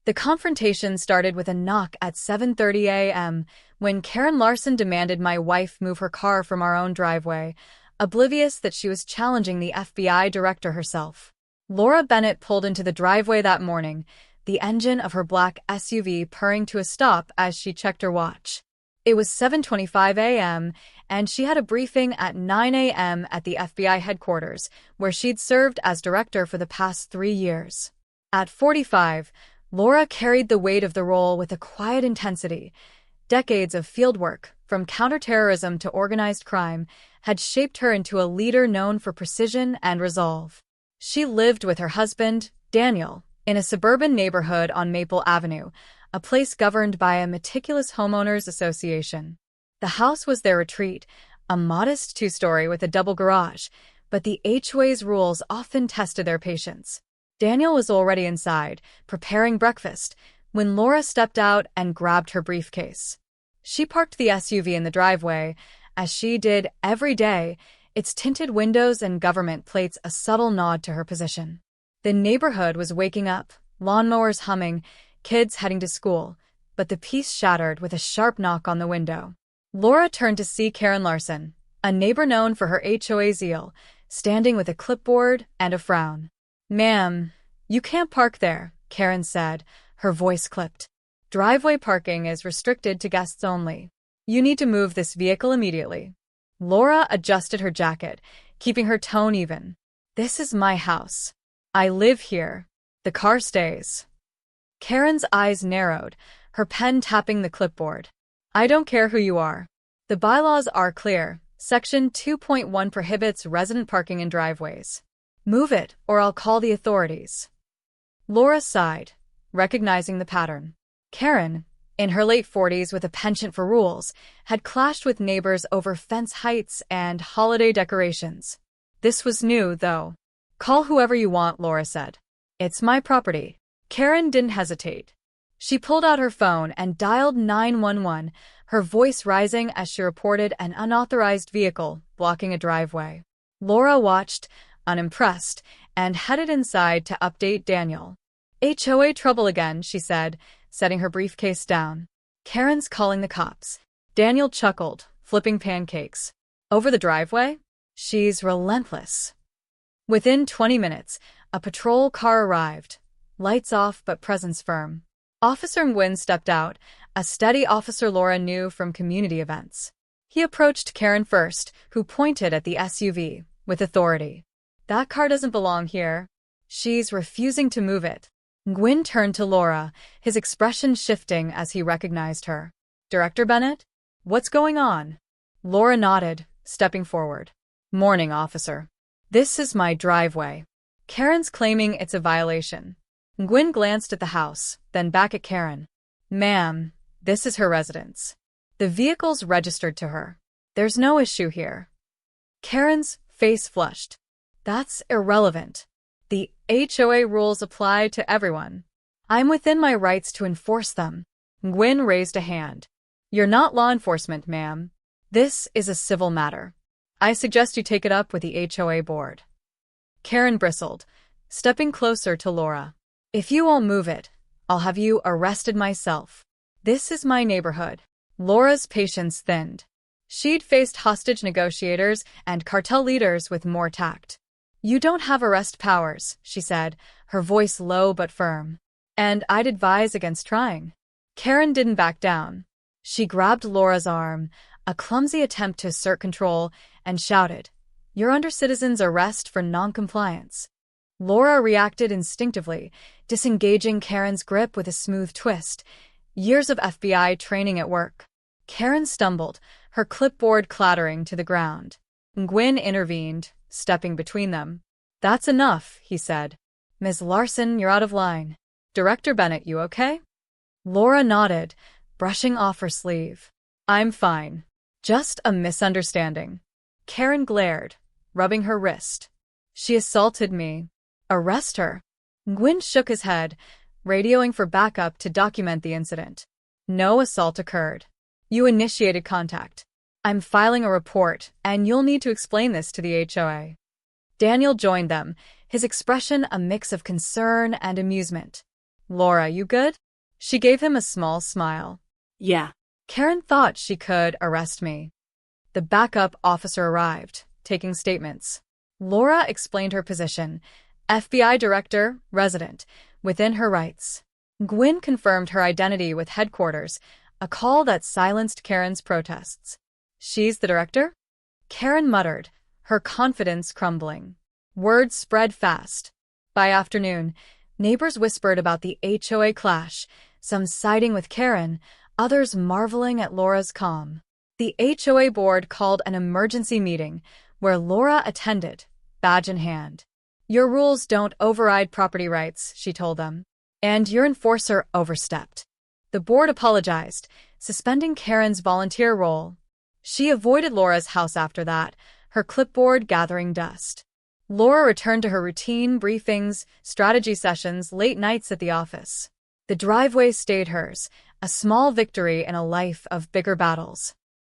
The confrontation started with a knock at 7:30 a.m. when Karen Larson demanded my wife move her car from our own driveway, oblivious that she was challenging the FBI director herself. Laura Bennett pulled into the driveway that morning, the engine of her black SUV purring to a stop as she checked her watch. It was 7:25 a.m., and she had a briefing at 9 a.m. at the FBI headquarters, where she'd served as director for the past 3 years. At 45, Laura carried the weight of the role with a quiet intensity. Decades of fieldwork, from counterterrorism to organized crime, had shaped her into a leader known for precision and resolve. She lived with her husband, Daniel, in a suburban neighborhood on Maple Avenue, a place governed by a meticulous homeowners association. The house was their retreat, a modest 2-story with a double garage, but the HOA's rules often tested their patience. Daniel was already inside, preparing breakfast, when Laura stepped out and grabbed her briefcase. She parked the SUV in the driveway, as she did every day, its tinted windows and government plates a subtle nod to her position. The neighborhood was waking up, lawnmowers humming, kids heading to school, but the peace shattered with a sharp knock on the window. Laura turned to see Karen Larson, a neighbor known for her HOA zeal, standing with a clipboard and a frown. "Ma'am, you can't park there," Karen said, her voice clipped. "Driveway parking is restricted to guests only. You need to move this vehicle immediately." Laura adjusted her jacket, keeping her tone even. "This is my house. I live here. The car stays." Karen's eyes narrowed, her pen tapping the clipboard. "I don't care who you are. The bylaws are clear. Section 2.1 prohibits resident parking in driveways. Move it, or I'll call the authorities." Laura sighed, recognizing the pattern. Karen, in her late 40s with a penchant for rules, had clashed with neighbors over fence heights and holiday decorations. This was new, though. "Call whoever you want," Laura said. "It's my property." Karen didn't hesitate. She pulled out her phone and dialed 911, her voice rising as she reported an unauthorized vehicle blocking a driveway. Laura watched, unimpressed, and headed inside to update Daniel. "HOA trouble again," she said, setting her briefcase down. "Karen's calling the cops." Daniel chuckled, flipping pancakes. "Over the driveway? She's relentless." Within 20 minutes, a patrol car arrived, lights off but presence firm. Officer Nguyen stepped out, a steady officer Laura knew from community events. He approached Karen first, who pointed at the SUV, with authority. "That car doesn't belong here. She's refusing to move it." Nguyen turned to Laura, his expression shifting as he recognized her. "Director Bennett? What's going on?" Laura nodded, stepping forward. "Morning, officer. This is my driveway. Karen's claiming it's a violation." Nguyen glanced at the house, then back at Karen. "Ma'am, this is her residence. The vehicle's registered to her. There's no issue here." Karen's face flushed. "That's irrelevant. The HOA rules apply to everyone. I'm within my rights to enforce them." Nguyen raised a hand. "You're not law enforcement, ma'am. This is a civil matter. I suggest you take it up with the HOA board." Karen bristled, stepping closer to Laura. "If you won't move it, I'll have you arrested myself. This is my neighborhood." Laura's patience thinned. She'd faced hostage negotiators and cartel leaders with more tact. "You don't have arrest powers," she said, her voice low but firm. "And I'd advise against trying." Karen didn't back down. She grabbed Laura's arm, a clumsy attempt to assert control, and shouted, "You're under citizen's arrest for noncompliance." Laura reacted instinctively, disengaging Karen's grip with a smooth twist. Years of FBI training at work. Karen stumbled, her clipboard clattering to the ground. Nguyen intervened, stepping between them. "That's enough," he said. "Ms. Larson, you're out of line. Director Bennett, you okay?" Laura nodded, brushing off her sleeve. "I'm fine. Just a misunderstanding." Karen glared, rubbing her wrist. "She assaulted me. Arrest her." Nguyen shook his head, radioing for backup to document the incident. "No assault occurred. You initiated contact. I'm filing a report, and you'll need to explain this to the HOA." Daniel joined them, his expression a mix of concern and amusement. Laura, you good? She gave him a small smile. Yeah. Karen thought she could arrest me. The backup officer arrived, taking statements. Laura explained her position. FBI director, resident, within her rights. Gwyn confirmed her identity with headquarters, a call that silenced Karen's protests. She's the director? Karen muttered, her confidence crumbling. Word spread fast. By afternoon, neighbors whispered about the HOA clash, some siding with Karen, others marveling at Laura's calm. The HOA board called an emergency meeting, where Laura attended, badge in hand. Your rules don't override property rights, she told them. And your enforcer overstepped. The board apologized, suspending Karen's volunteer role. She avoided Laura's house after that, her clipboard gathering dust. Laura returned to her routine, briefings, strategy sessions, late nights at the office. The driveway stayed hers, a small victory in a life of bigger battles.